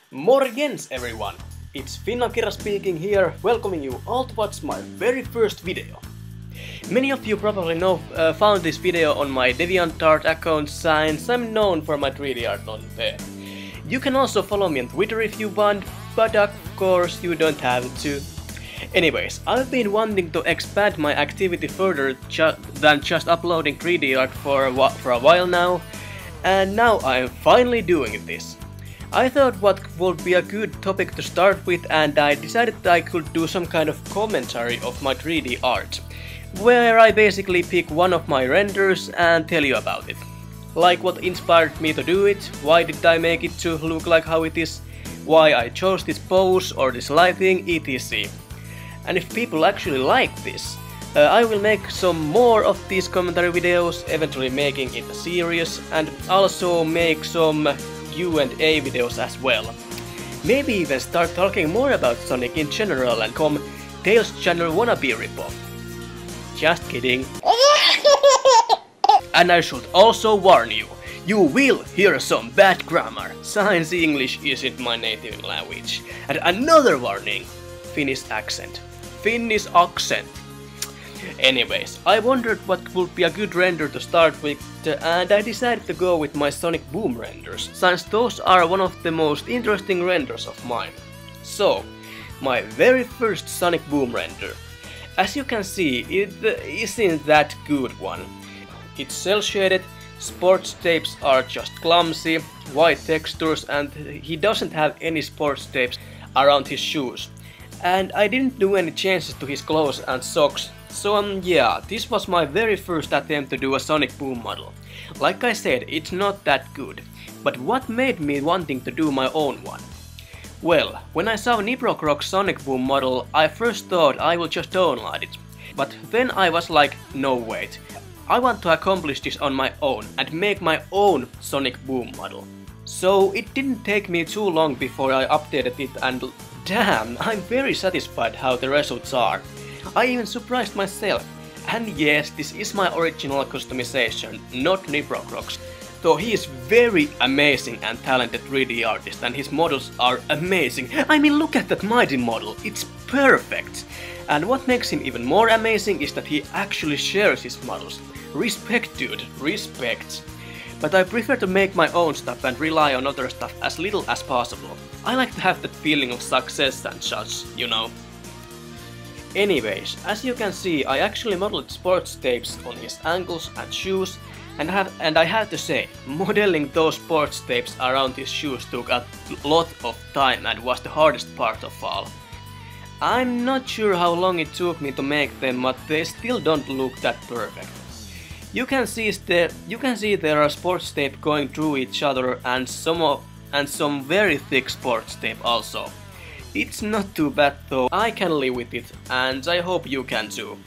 Morgens everyone! It's FinnAkira speaking here, welcoming you all to watch my very first video. Many of you probably found this video on my DeviantArt account since I'm known for my 3D art on there. You can also follow me on Twitter if you want, but of course you don't have to. Anyways, I've been wanting to expand my activity further than just uploading 3D art for a while now, and now I'm finally doing this. I thought what would be a good topic to start with, and I decided that I could do some kind of commentary of my 3D art, where I basically pick one of my renders and tell you about it. Like what inspired me to do it, why did I make it to look like how it is, why I chose this pose or this lighting, etc. And if people actually like this, I will make some more of these commentary videos, eventually making it a series, and also make some Q&A videos as well. Maybe even start talking more about Sonic in general and come Tails channel wannabe ripoff. Just kidding. And I should also warn you, you will hear some bad grammar, since English isn't my native language. And another warning, Finnish accent. Finnish accent. Anyways, I wondered what would be a good render to start with, and I decided to go with my Sonic Boom renders, since those are one of the most interesting renders of mine. So, my very first Sonic Boom render. As you can see, it isn't that good one. It's cel-shaded, sports tapes are just clumsy, white textures, and he doesn't have any sports tapes around his shoes. And I didn't do any changes to his clothes and socks. So yeah, this was my very first attempt to do a Sonic Boom model. Like I said, it's not that good. But what made me wanting to do my own one? Well, when I saw Niprocroc's Sonic Boom model, I first thought I will just download it. But then I was like, no wait, I want to accomplish this on my own and make my own Sonic Boom model. So it didn't take me too long before I updated it, and damn, I'm very satisfied how the results are. I even surprised myself. And yes, this is my original customization, not Niprocroc's. Though he is very amazing and talented 3D artist, and his models are amazing. I mean, look at that mighty model, it's perfect! And what makes him even more amazing is that he actually shares his models. Respect, dude, respect. But I prefer to make my own stuff and rely on other stuff as little as possible. I like to have that feeling of success and such, you know. Anyways, as you can see, I actually modeled sports tapes on his ankles and shoes, and I have to say, modeling those sports tapes around his shoes took a lot of time and was the hardest part of all. I'm not sure how long it took me to make them, but they still don't look that perfect. You can see there are sports tape going through each other and some very thick sports tape also. It's not too bad though, I can live with it, and I hope you can too.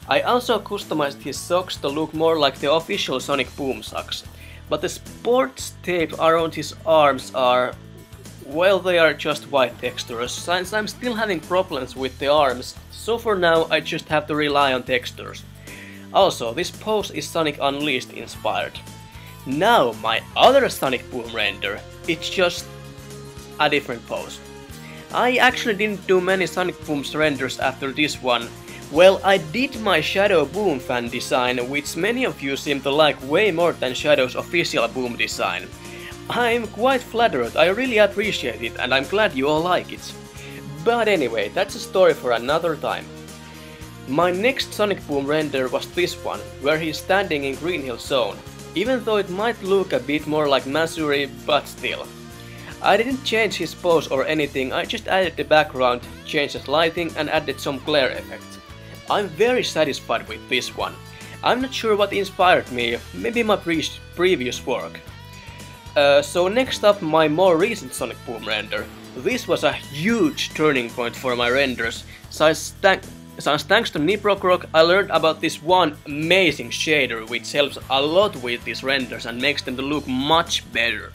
I also customized his socks to look more like the official Sonic Boom socks, but the sports tape around his arms are, well, they are just white textures, since I'm still having problems with the arms, so for now I just have to rely on textures. Also, this pose is Sonic Unleashed inspired. Now my other Sonic Boom render, it's just a different pose. I actually didn't do many Sonic Boom's renders after this one. Well, I did my Shadow Boom fan design, which many of you seem to like way more than Shadow's official Boom design. I'm quite flattered, I really appreciate it, and I'm glad you all like it. But anyway, that's a story for another time. My next Sonic Boom render was this one, where he's standing in Green Hill Zone, even though it might look a bit more like Missouri, but still. I didn't change his pose or anything, I just added the background, changed the lighting and added some glare effect. I'm very satisfied with this one. I'm not sure what inspired me, maybe my previous work. So next up, my more recent Sonic Boom render. This was a huge turning point for my renders, since thanks to Niprocroc I learned about this one amazing shader which helps a lot with these renders and makes them to look much better.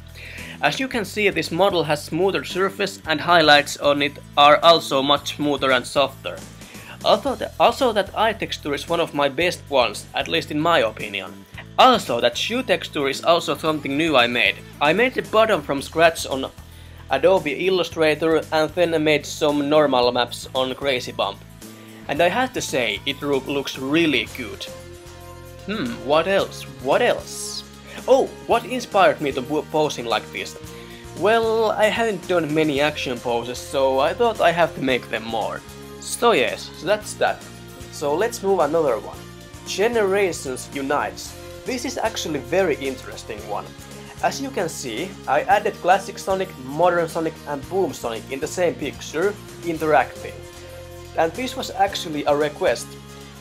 As you can see, this model has smoother surface and highlights on it are also much smoother and softer. Also that eye texture is one of my best ones, at least in my opinion. Also that shoe texture is also something new I made. I made the bottom from scratch Adobe Illustrator and then made some normal maps on Crazy Bump. And I have to say, it looks really good. What else? What else? Oh, what inspired me to posing like this? Well, I haven't done many action poses, so I thought I have to make them more. So yes, that's that. So let's move another one. Generations Unites. This is actually very interesting one. As you can see, I added Classic Sonic, Modern Sonic and Boom Sonic in the same picture, interacting. And this was actually a request.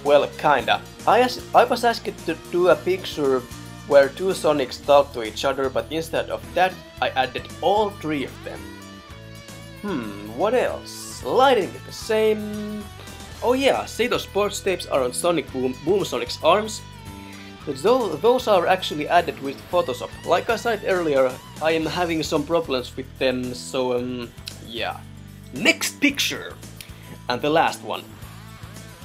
Well, kinda. I was asked to do a picture where two Sonics talk to each other, but instead of that, I added all three of them. What else? Lighting is the same. Oh yeah, see those sports tapes are on Boom Sonic's arms? Those are actually added with Photoshop. Like I said earlier, I am having some problems with them, so yeah. Next picture! And the last one.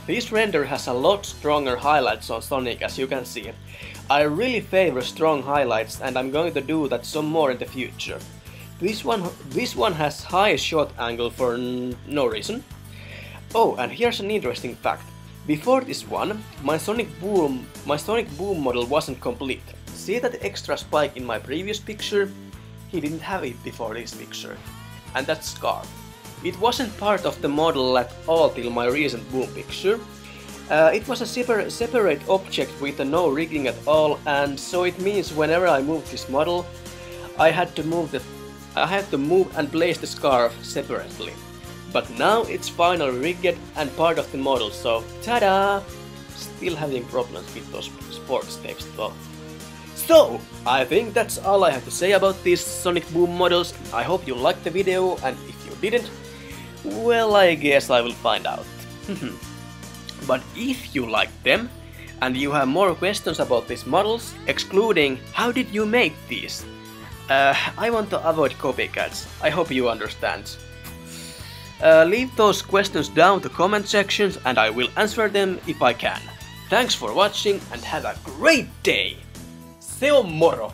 This render has a lot stronger highlights on Sonic, as you can see. I really favor strong highlights, and I'm going to do that some more in the future. This one has high shot angle for no reason. Oh, and here's an interesting fact. Before this one, my Sonic Boom model wasn't complete. See that extra spike in my previous picture? He didn't have it before this picture. And that scarf. It wasn't part of the model at all till my recent Boom picture. It was a separate object with no rigging at all, and so it means whenever I moved this model, I had to move and place the scarf separately. But now it's finally rigged and part of the model, so ta-da! Still having problems with those sports tapes though. So, I think that's all I have to say about these Sonic Boom models. I hope you liked the video, and if you didn't, well, I guess I will find out. But if you like them, and you have more questions about these models, excluding how did you make these, I want to avoid copycats. I hope you understand. Leave those questions down to comment sections and I will answer them if I can. Thanks for watching and have a great day! Se on moro!